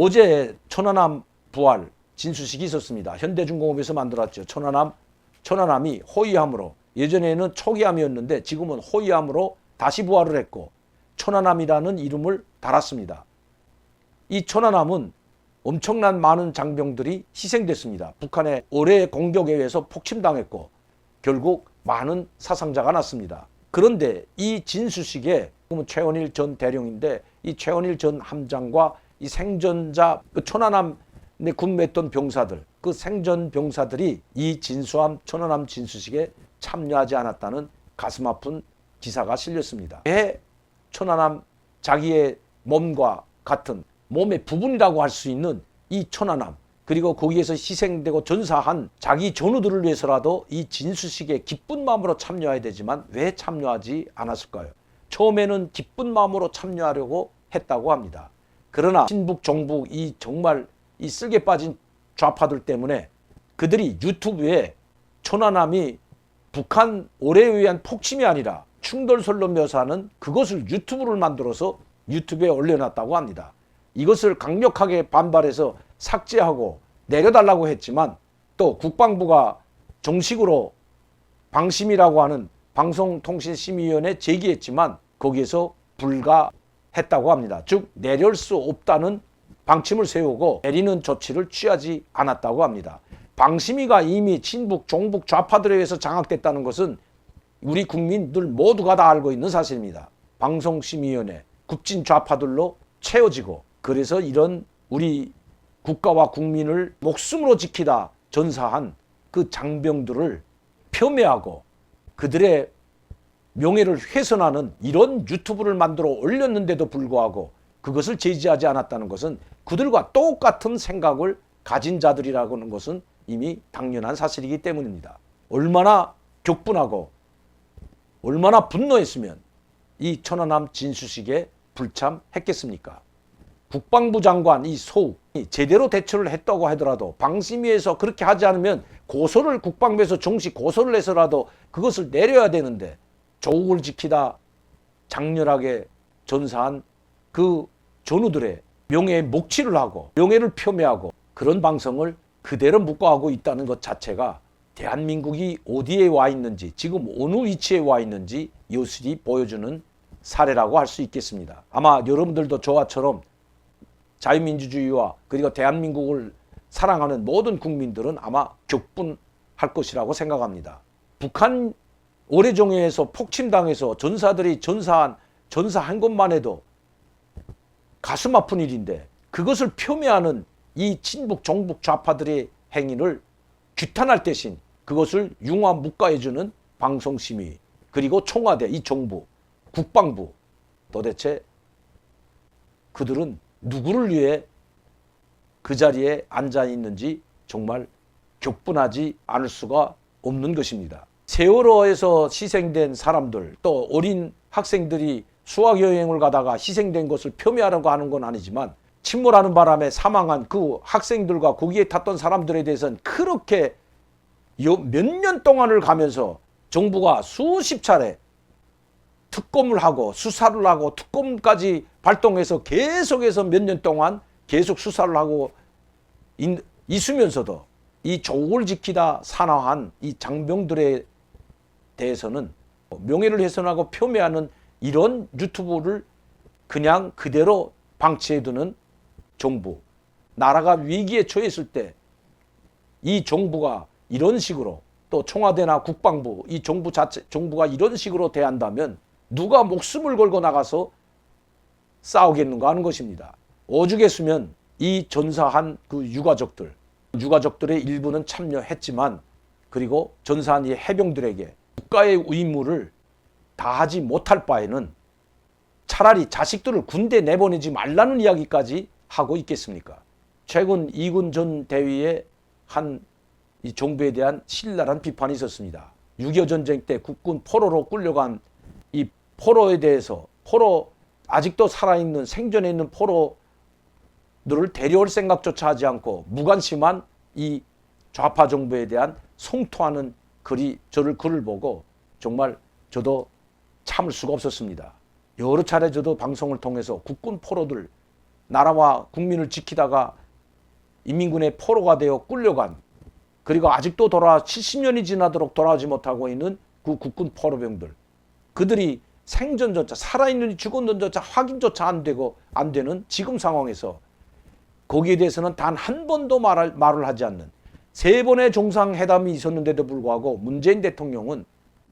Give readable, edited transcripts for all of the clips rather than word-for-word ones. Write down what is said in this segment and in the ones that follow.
어제 천안함 부활 진수식이 있었습니다. 현대중공업에서 만들었죠. 천안함이 호위함으로, 예전에는 초기함이었는데 지금은 호위함으로 다시 부활을 했고 천안함이라는 이름을 달았습니다. 이 천안함은 엄청난 많은 장병들이 희생됐습니다. 북한의 어뢰 공격에 의해서 폭침당했고 결국 많은 사상자가 났습니다. 그런데 이 진수식에 최원일 전 대령인데 이 최원일 전 함장과 이 생존자, 그 천안함에 근무했던 병사들, 그 생존 병사들이 이 천안함 진수식에 참여하지 않았다는 가슴 아픈 기사가 실렸습니다. 왜 천안함, 자기의 몸과 같은 몸의 부분이라고 할 수 있는 이 천안함, 그리고 거기에서 희생되고 전사한 자기 전우들을 위해서라도 이 진수식에 기쁜 마음으로 참여해야 되지만 왜 참여하지 않았을까요? 처음에는 기쁜 마음으로 참여하려고 했다고 합니다. 그러나 친북 종북 이 정말 이 쓸개 빠진 좌파들 때문에 그들이 유튜브에 천안함이 북한 어뢰에 의한 폭침이 아니라 충돌설로 묘사하는 그것을 유튜브를 만들어서 유튜브에 올려놨다고 합니다. 이것을 강력하게 반발해서 삭제하고 내려달라고 했지만 또 국방부가 정식으로 방심이라고 하는 방송통신심의위원회에 제기했지만 거기에서 불가했다고 합니다. 즉 내릴 수 없다는 방침을 세우고 내리는 조치를 취하지 않았다고 합니다. 방심위가 이미 친북, 종북, 좌파들에 의해서 장악됐다는 것은 우리 국민들 모두가 다 알고 있는 사실입니다. 방송심의위원회, 급진 좌파들로 채워지고 그래서 이런 우리 국가와 국민을 목숨으로 지키다 전사한 그 장병들을 폄훼하고 그들의 명예를 훼손하는 이런 유튜브를 만들어 올렸는데도 불구하고 그것을 제지하지 않았다는 것은 그들과 똑같은 생각을 가진 자들이라고 하는 것은 이미 당연한 사실이기 때문입니다. 얼마나 격분하고 얼마나 분노했으면 이 천안함 진수식에 불참했겠습니까? 국방부 장관 이 소욱이 제대로 대처를 했다고 하더라도 방심위에서 그렇게 하지 않으면 고소를 국방부에서 정식 고소를 해서라도 그것을 내려야 되는데 조국을 지키다 장렬하게 전사한 그 전우들의 명예에 목취를 하고 명예를 폄훼하고 그런 방송을 그대로 묵과하고 있다는 것 자체가 대한민국이 어디에 와 있는지 지금 어느 위치에 와 있는지 여실히 보여주는 사례라고 할 수 있겠습니다. 아마 여러분들도 저와처럼 자유민주주의와 그리고 대한민국을 사랑하는 모든 국민들은 아마 격분할 것이라고 생각합니다. 북한 어뢰종해에서 폭침당해서 전사들이 전사한 것만 해도 가슴 아픈 일인데 그것을 폄훼하는 이 친북 종북 좌파들의 행위를 규탄할 대신 그것을 융화 묵과해주는 방송심의 그리고 청와대 이 정부 국방부 도대체 그들은 누구를 위해 그 자리에 앉아 있는지 정말 격분하지 않을 수가 없는 것입니다. 세월호에서 희생된 사람들 또 어린 학생들이 수학여행을 가다가 희생된 것을 폄훼하려고 하는 건 아니지만 침몰하는 바람에 사망한 그 학생들과 거기에 탔던 사람들에 대해서는 그렇게 몇 년 동안을 가면서 정부가 수십 차례 특검을 하고 수사를 하고 특검까지 발동해서 계속해서 몇 년 동안 계속 수사를 하고 있으면서도 이 조국을 지키다 산화한 이 장병들에 대해서는 명예를 훼손하고 폄훼하는 이런 유튜브를 그냥 그대로 방치해두는 정부, 나라가 위기에 처했을 때 이 정부가 이런 식으로 또 청와대나 국방부 이 정부가 이런 식으로 대한다면 누가 목숨을 걸고 나가서 싸우겠는가 하는 것입니다. 오죽했으면 이 전사한 그 유가족들의 일부는 참여했지만 그리고 전사한 이 해병들에게 국가의 의무를 다하지 못할 바에는 차라리 자식들을 군대 내보내지 말라는 이야기까지 하고 있겠습니까? 최근 이군 전 대위의 한 이 정부에 대한 신랄한 비판이 있었습니다. 6.25 전쟁 때 국군 포로로 끌려간 이 포로에 대해서 아직도 살아있는 생존해 있는 포로들을 데려올 생각조차 하지 않고 무관심한 이 좌파 정부에 대한 성토하는 글을 보고 정말 저도 참을 수가 없었습니다. 여러 차례 저도 방송을 통해서 국군 포로들 나라와 국민을 지키다가 인민군의 포로가 되어 끌려간, 그리고 아직도 70년이 지나도록 돌아오지 못하고 있는 그 국군 포로병들, 그들이 생존조차, 살아있는지 죽었는지조차 확인조차 안 되는 지금 상황에서 거기에 대해서는 단 한 번도 말을 하지 않는, 3번의 정상회담이 있었는데도 불구하고 문재인 대통령은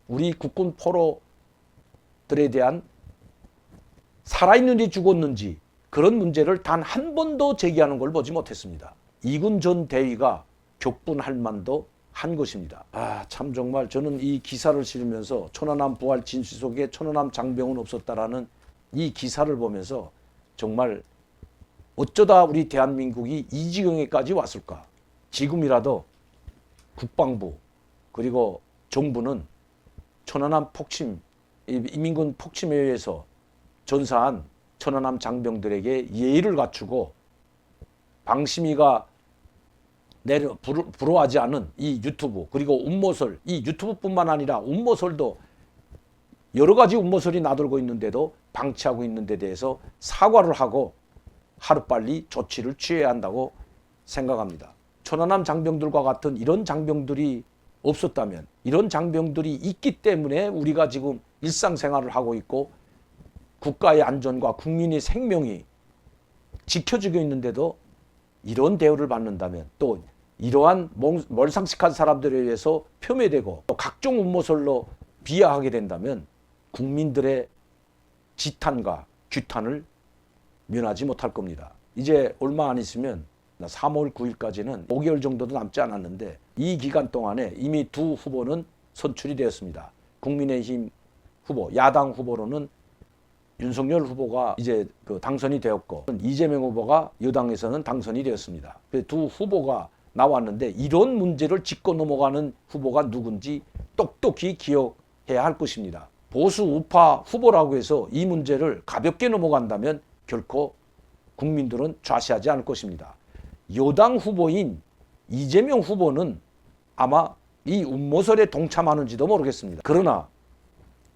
우리 국군 포로들에 대한 살아있는지 죽었는지 그런 문제를 단 한 번도 제기하는 걸 보지 못했습니다. 이군 전 대위가 격분할 만도 한 것입니다. 참 정말 저는 이 기사를 실으면서 천안함 부활 진실 속에 천안함 장병은 없었다라는 이 기사를 보면서 정말 어쩌다 우리 대한민국이 이 지경에까지 왔을까. 지금이라도 국방부 그리고 정부는 천안함 폭침, 인민군 폭침에 의해서 전사한 천안함 장병들에게 예의를 갖추고 방심이가 부러워하지 않은 이 유튜브, 그리고 음모설, 이 유튜브뿐만 아니라 음모설도 여러 가지 음모설이 나돌고 있는데도 방치하고 있는 데 대해서 사과를 하고 하루빨리 조치를 취해야 한다고 생각합니다. 천안함 장병들과 같은 이런 장병들이 없었다면, 이런 장병들이 있기 때문에 우리가 지금 일상생활을 하고 있고 국가의 안전과 국민의 생명이 지켜지고 있는데도 이런 대우를 받는다면, 또 이러한 몰상식한 사람들에 의해서 폄훼되고 또 각종 음모설로 비하하게 된다면 국민들의 지탄과 규탄을 면하지 못할 겁니다. 이제 얼마 안 있으면 3월 9일까지는 5개월 정도도 남지 않았는데 이 기간 동안에 이미 두 후보는 선출이 되었습니다. 국민의힘 후보, 야당 후보로는 윤석열 후보가 이제 당선이 되었고 이재명 후보가 여당에서는 당선이 되었습니다. 두 후보가 나왔는데 이런 문제를 짚고 넘어가는 후보가 누군지 똑똑히 기억해야 할 것입니다. 보수 우파 후보라고 해서 이 문제를 가볍게 넘어간다면 결코 국민들은 좌시하지 않을 것입니다. 여당 후보인 이재명 후보는 아마 이 음모설에 동참하는지도 모르겠습니다. 그러나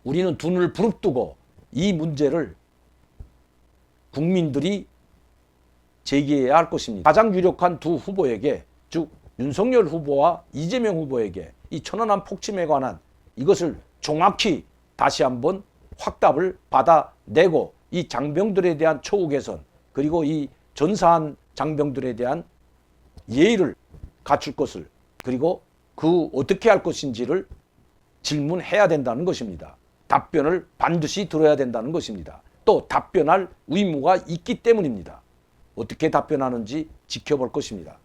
우리는 두 눈을 부릅뜨고 이 문제를 국민들이 제기해야 할 것입니다. 가장 유력한 두 후보에게, 즉 윤석열 후보와 이재명 후보에게 이 천안함 폭침에 관한 이것을 정확히 다시 한번 확답을 받아내고 이 장병들에 대한 처우 개선, 그리고 이 전사한 장병들에 대한 예의를 갖출 것을, 그리고 그 어떻게 할 것인지를 질문해야 된다는 것입니다. 답변을 반드시 들어야 된다는 것입니다. 또 답변할 의무가 있기 때문입니다. 어떻게 답변하는지 지켜볼 것입니다.